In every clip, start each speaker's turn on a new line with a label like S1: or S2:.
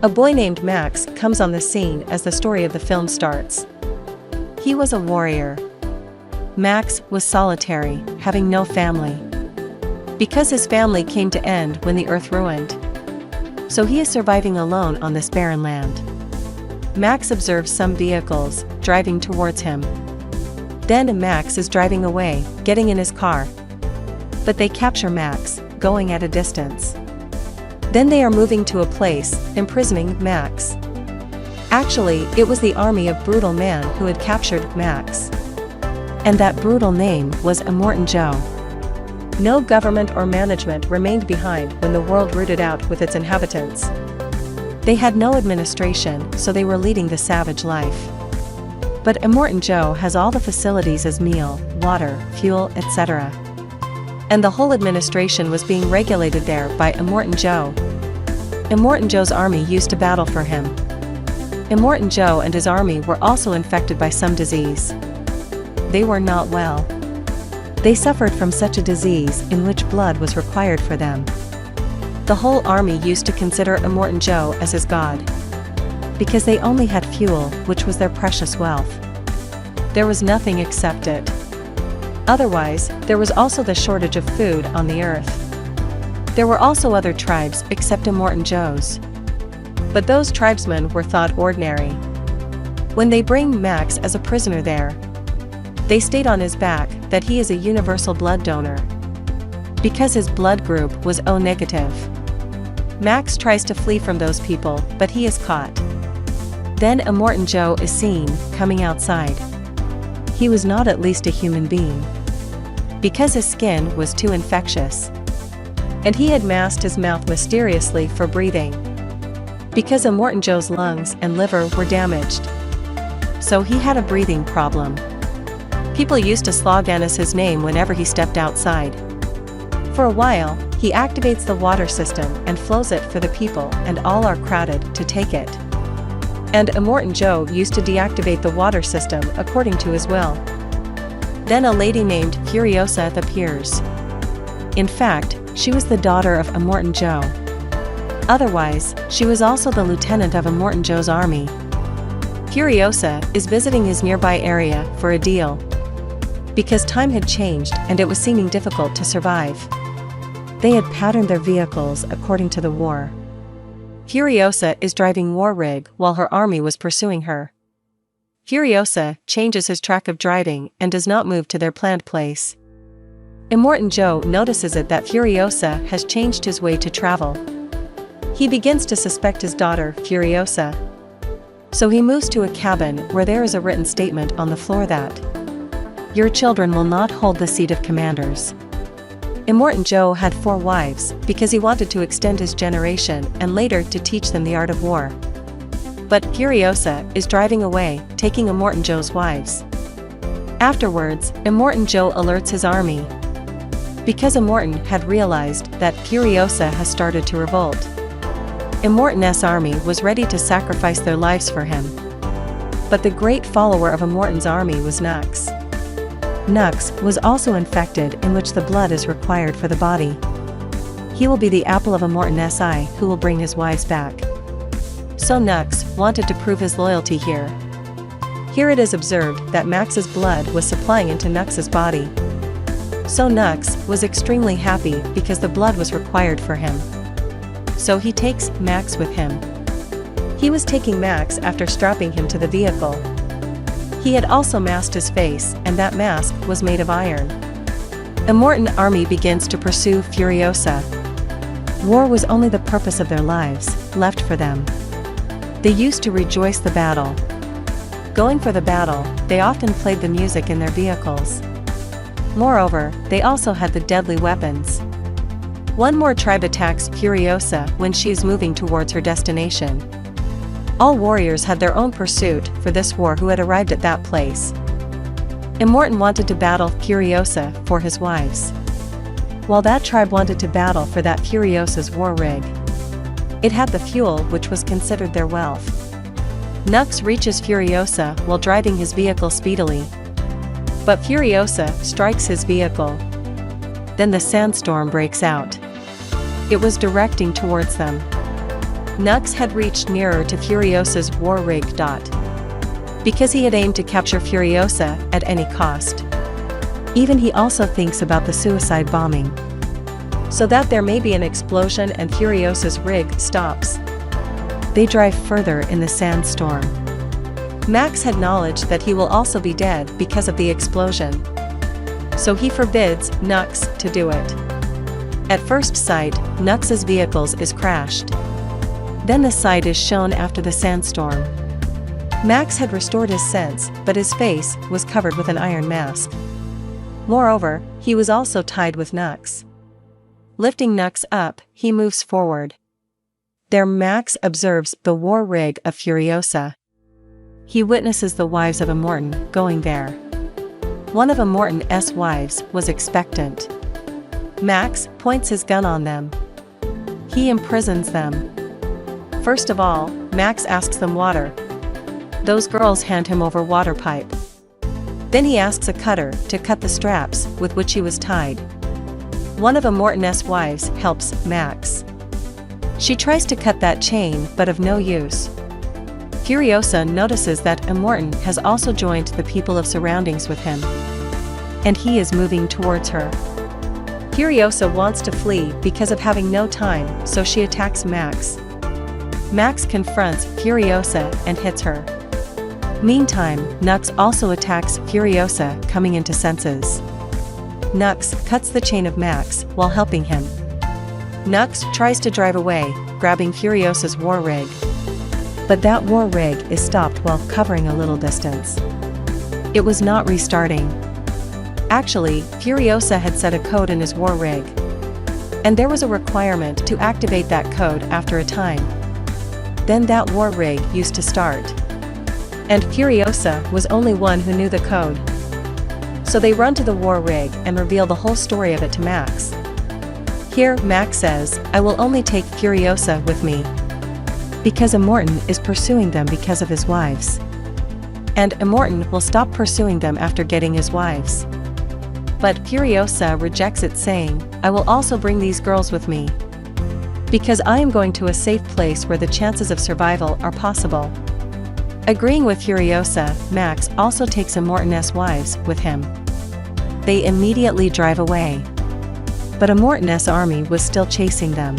S1: A boy named Max comes on the scene as the story of the film starts. He was a warrior. Max was solitary, having no family. Because his family came to end when the earth ruined. So he is surviving alone on this barren land. Max observes some vehicles driving towards him. Then Max is driving away, getting in his car. But they capture Max, going at a distance. Then they are moving to a place, imprisoning Max. Actually, it was the army of brutal man who had captured Max. And that brutal name was Immortan Joe. No government or management remained behind when the world rooted out with its inhabitants. They had no administration, so they were leading the savage life. But Immortan Joe has all the facilities as meal, water, fuel, etc. And the whole administration was being regulated there by Immortan Joe. Immortan Joe's army used to battle for him. Immortan Joe and his army were also infected by some disease. They were not well. They suffered from such a disease in which blood was required for them. The whole army used to consider Immortan Joe as his god. Because they only had fuel, which was their precious wealth. There was nothing except it. Otherwise, there was also the shortage of food on the earth. There were also other tribes except Immortan Joe's. But those tribesmen were thought ordinary. When they bring Max as a prisoner there, they state on his back that he is a universal blood donor. Because his blood group was O negative. Max tries to flee from those people, but he is caught. Then Immortan Joe is seen, coming outside. He was not at least a human being. Because his skin was too infectious. And he had masked his mouth mysteriously for breathing. Because Immortan Joe's lungs and liver were damaged. So he had a breathing problem. People used to Sloganis his name whenever he stepped outside. For a while, he activates the water system and flows it for the people, and all are crowded to take it. And Immortan Joe used to deactivate the water system according to his will. Then a lady named Furiosa appears. In fact, she was the daughter of Immortan Joe. Otherwise, she was also the lieutenant of Immortan Joe's army. Furiosa is visiting his nearby area for a deal. Because time had changed and it was seeming difficult to survive. They had patterned their vehicles according to the war. Furiosa is driving war rig while her army was pursuing her. Furiosa changes his track of driving and does not move to their planned place. Immortan Joe notices it that Furiosa has changed his way to travel. He begins to suspect his daughter, Furiosa. So he moves to a cabin where there is a written statement on the floor that your children will not hold the seat of commanders. Immortan Joe had 4 wives because he wanted to extend his generation and later to teach them the art of war. But Furiosa is driving away, taking Immortan Joe's wives. Afterwards, Immortan Joe alerts his army. Because Immortan had realized that Furiosa has started to revolt. Immortan's army was ready to sacrifice their lives for him. But the great follower of Immortan's army was Nux. Nux was also infected, in which the blood is required for the body. He will be the apple of Immortan's eye who will bring his wives back. So Nux wanted to prove his loyalty here. Here it is observed that Max's blood was supplying into Nux's body. So Nux was extremely happy because the blood was required for him. So he takes Max with him. He was taking Max after strapping him to the vehicle. He had also masked his face, and that mask was made of iron. Immortan army begins to pursue Furiosa. War was only the purpose of their lives, left for them. They used to rejoice the battle. Going for the battle, they often played the music in their vehicles. Moreover, they also had the deadly weapons. One more tribe attacks Furiosa when she is moving towards her destination. All warriors had their own pursuit for this war who had arrived at that place. Immortan wanted to battle Furiosa for his wives, while that tribe wanted to battle for that Furiosa's war rig. It had the fuel which was considered their wealth. Nux reaches Furiosa while driving his vehicle speedily. But Furiosa strikes his vehicle. Then the sandstorm breaks out. It was directing towards them. Nux had reached nearer to Furiosa's war rig. Because he had aimed to capture Furiosa at any cost. Even he also thinks about the suicide bombing. So that there may be an explosion and Furiosa's rig stops. They drive further in the sandstorm. Max had knowledge that he will also be dead because of the explosion. So he forbids Nux to do it. At first sight, Nux's vehicle is crashed. Then the sight is shown after the sandstorm. Max had restored his sense, but his face was covered with an iron mask. Moreover, he was also tied with Nux. Lifting Nux up, he moves forward. There Max observes the war rig of Furiosa. He witnesses the wives of Immortan going there. One of Immortan's wives was expectant. Max points his gun on them. He imprisons them. First of all, Max asks them water. Those girls hand him over water pipe. Then he asks a cutter to cut the straps with which he was tied. One of Immortan's wives helps Max. She tries to cut that chain but of no use. Furiosa notices that Immortan has also joined the people of surroundings with him. And he is moving towards her. Furiosa wants to flee because of having no time, so she attacks Max. Max confronts Furiosa and hits her. Meantime, Nux also attacks Furiosa, coming into senses. Nux cuts the chain of Max while helping him. Nux tries to drive away, grabbing Furiosa's war rig. But that war rig is stopped while covering a little distance. It was not restarting. Actually, Furiosa had set a code in his war rig. And there was a requirement to activate that code after a time. Then that war rig used to start. And Furiosa was only one who knew the code. So they run to the war rig and reveal the whole story of it to Max. Here, Max says, "I will only take Furiosa with me. Because Immortan is pursuing them because of his wives. And Immortan will stop pursuing them after getting his wives." But Furiosa rejects it, saying, "I will also bring these girls with me. Because I am going to a safe place where the chances of survival are possible." Agreeing with Furiosa, Max also takes Immortan's wives with him. They immediately drive away. But Immortan's army was still chasing them.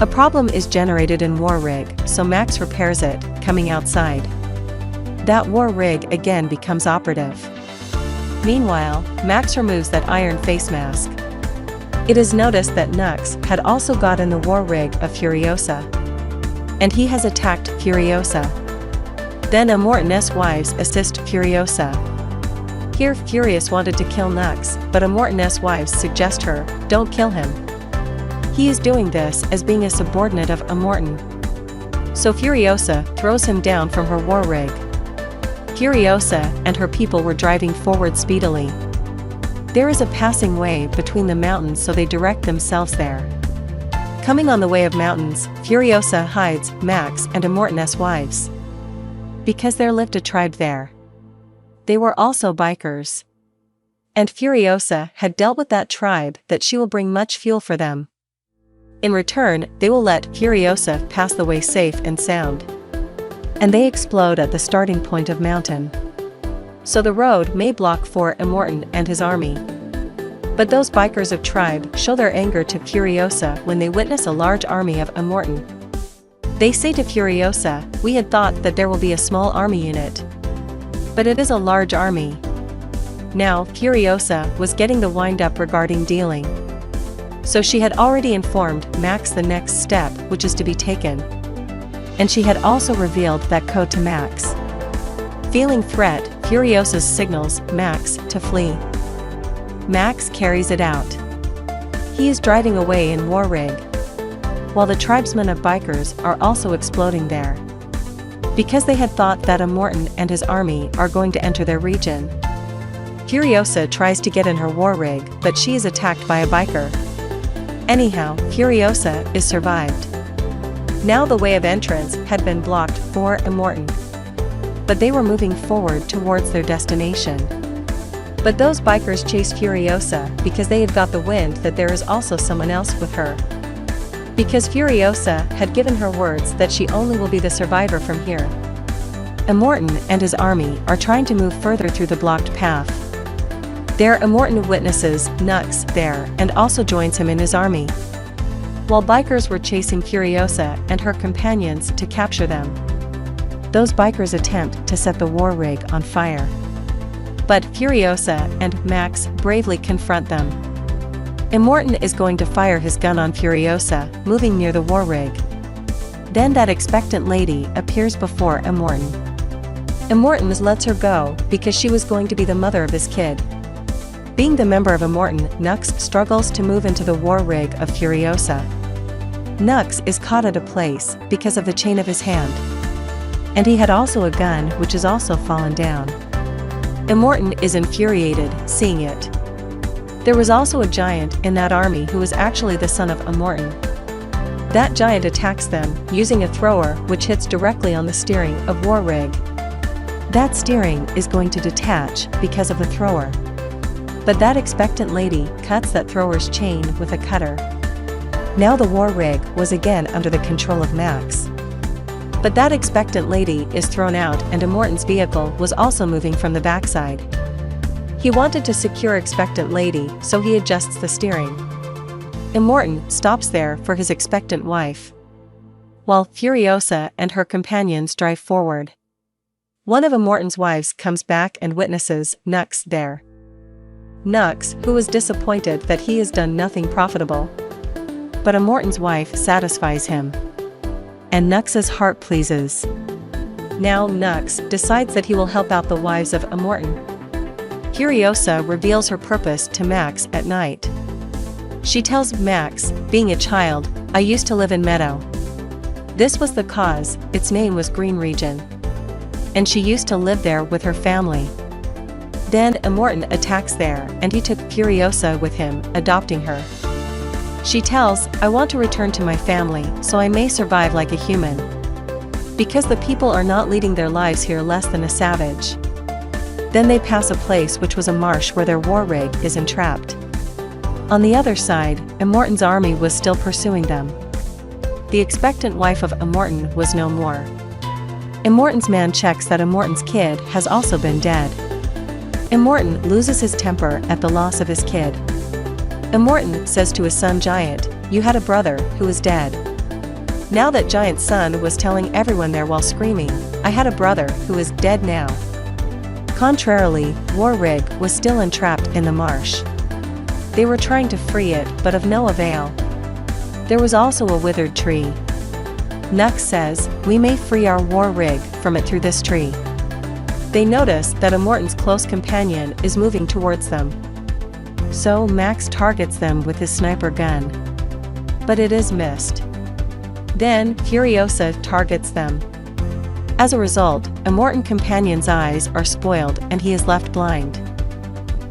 S1: A problem is generated in war rig, so Max repairs it, coming outside. That war rig again becomes operative. Meanwhile, Max removes that iron face mask. It is noticed that Nux had also got in the war rig of Furiosa. And he has attacked Furiosa. Then Immortan's wives assist Furiosa. Here Furious wanted to kill Nux, but Immortan's wives suggest her, "Don't kill him. He is doing this as being a subordinate of Immortan." So Furiosa throws him down from her war rig. Furiosa and her people were driving forward speedily. There is a passing way between the mountains, so they direct themselves there. Coming on the way of mountains, Furiosa hides Max and Immortan's wives. Because there lived a tribe there. They were also bikers. And Furiosa had dealt with that tribe that she will bring much fuel for them. In return, they will let Furiosa pass the way safe and sound. And they explode at the starting point of mountain. So the road may block for Immortan and his army. But those bikers of tribe show their anger to Furiosa when they witness a large army of Immortan. They say to Furiosa, "We had thought that there will be a small army unit. But it is a large army." Now, Furiosa was getting the wind up regarding dealing. So she had already informed Max the next step which is to be taken. And she had also revealed that code to Max. Feeling threat, Furiosa signals Max to flee. Max carries it out. He is driving away in war rig. While the tribesmen of bikers are also exploding there. Because they had thought that Immortan and his army are going to enter their region. Furiosa tries to get in her war rig, but she is attacked by a biker. Anyhow, Furiosa is survived. Now the way of entrance had been blocked for Immortan. But they were moving forward towards their destination. But those bikers chase Furiosa because they had got the wind that there is also someone else with her. because Furiosa had given her words that she only will be the survivor from here. Immortan and his army are trying to move further through the blocked path. There Immortan witnesses Nux there and also joins him in his army. While bikers were chasing Furiosa and her companions to capture them, those bikers attempt to set the war rig on fire. But Furiosa and Max bravely confront them. Immortan is going to fire his gun on Furiosa, moving near the war rig. Then that expectant lady appears before Immortan. Immortan lets her go because she was going to be the mother of his kid. Being the member of Immortan, Nux struggles to move into the war rig of Furiosa. Nux is caught at a place because of the chain of his hand. And he had also a gun which has also fallen down. Immortan is infuriated, seeing it. There was also a giant in that army who was actually the son of Immortan. That giant attacks them, using a thrower which hits directly on the steering of war rig. That steering is going to detach because of the thrower. But that expectant lady cuts that thrower's chain with a cutter. Now the war rig was again under the control of Max. But that expectant lady is thrown out and Immortan's vehicle was also moving from the backside. He wanted to secure expectant lady, so he adjusts the steering. Immortan stops there for his expectant wife, while Furiosa and her companions drive forward. One of Immortan's wives comes back and witnesses Nux there. Nux, who is disappointed that he has done nothing profitable. But Immortan's wife satisfies him. And Nux's heart pleases. Now Nux decides that he will help out the wives of Immortan. Furiosa reveals her purpose to Max at night. She tells Max, being a child, I used to live in Meadow. This was the cause, its name was Green Region. And she used to live there with her family. Then Immortan attacks there and he took Furiosa with him, adopting her. She tells, I want to return to my family so I may survive like a human. Because the people are not leading their lives here less than a savage. Then they pass a place which was a marsh where their war rig is entrapped. On the other side, Immortan's army was still pursuing them. The expectant wife of Immortan was no more. Immortan's man checks that Immortan's kid has also been dead. Immortan loses his temper at the loss of his kid. Immortan says to his son Giant, you had a brother who is dead. Now that Giant's son was telling everyone there while screaming, I had a brother who is dead now. Contrarily, War Rig was still entrapped in the marsh. They were trying to free it, but of no avail. There was also a withered tree. Nux says, we may free our War Rig from it through this tree. They notice that Immortan's close companion is moving towards them. So Max targets them with his sniper gun. But it is missed. Then Furiosa targets them. As a result, Immortan's companion's eyes are spoiled and he is left blind.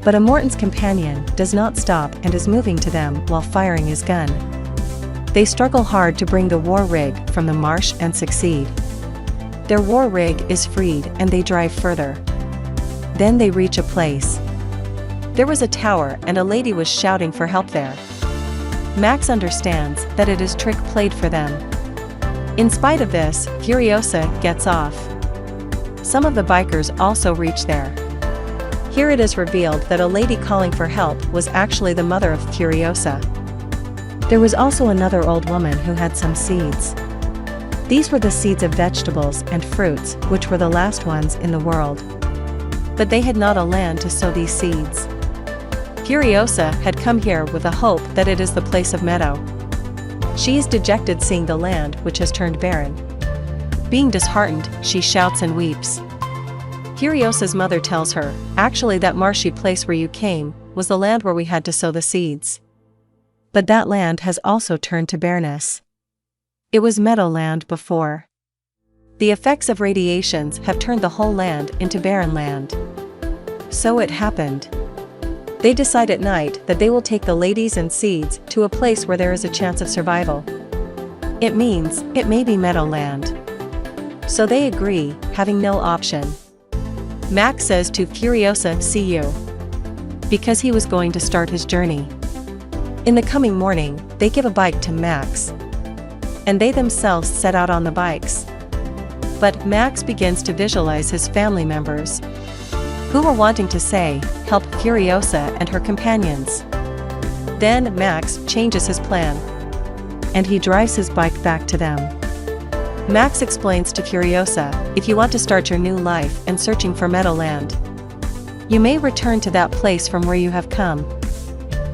S1: But Immortan's companion does not stop and is moving to them while firing his gun. They struggle hard to bring the War Rig from the marsh and succeed. Their War Rig is freed and they drive further. Then they reach a place. There was a tower and a lady was shouting for help there. Max understands that it is trick played for them. In spite of this, Furiosa gets off. Some of the bikers also reach there. Here it is revealed that a lady calling for help was actually the mother of Furiosa. There was also another old woman who had some seeds. These were the seeds of vegetables and fruits, which were the last ones in the world. But they had not a land to sow these seeds. Furiosa had come here with a hope that it is the place of meadow. She is dejected seeing the land which has turned barren. Being disheartened, she shouts and weeps. Furiosa's mother tells her, actually that marshy place where you came, was the land where we had to sow the seeds. But that land has also turned to barrenness. It was meadowland before. The effects of radiations have turned the whole land into barren land. So it happened. They decide at night that they will take the ladies and seeds to a place where there is a chance of survival. It means it may be meadowland. So they agree, having no option. Max says to Furiosa, see you. Because he was going to start his journey. In the coming morning, they give a bike to Max. and they themselves set out on the bikes. But Max begins to visualize his family members, who were wanting to say, help Furiosa and her companions. Then Max changes his plan, and he drives his bike back to them. Max explains to Furiosa, if you want to start your new life and searching for Meadowland, you may return to that place from where you have come.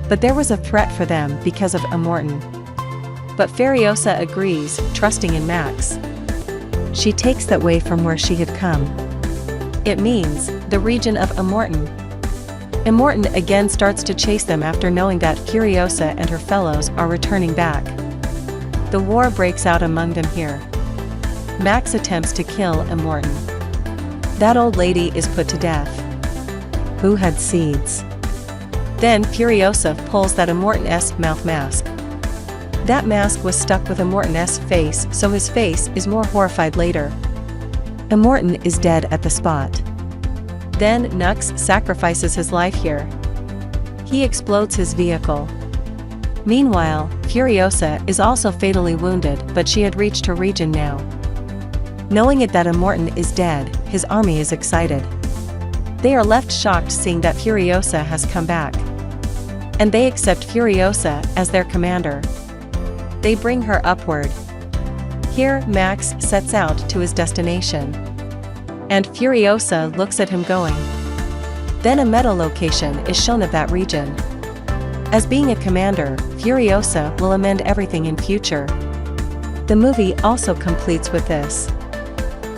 S1: But there was a threat for them because of Immortan. But Furiosa agrees, trusting in Max. She takes that way from where she had come. It means the region of Immortan. Immortan again starts to chase them after knowing that Furiosa and her fellows are returning back. The war breaks out among them here. Max attempts to kill Immortan. That old lady is put to death, who had seeds. Then Furiosa pulls that Immortan-esque mouth mask. That mask was stuck with Immortan-esque face, so his face is more horrified later. Immortan is dead at the spot. Then Nux sacrifices his life here. He explodes his vehicle. Meanwhile, Furiosa is also fatally wounded, but she had reached her region now. Knowing it that Immortan is dead, his army is excited. They are left shocked seeing that Furiosa has come back. And they accept Furiosa as their commander. They bring her upward. Here Max sets out to his destination. And Furiosa looks at him going. Then a metal location is shown of that region. As being a commander, Furiosa will amend everything in future. The movie also completes with this.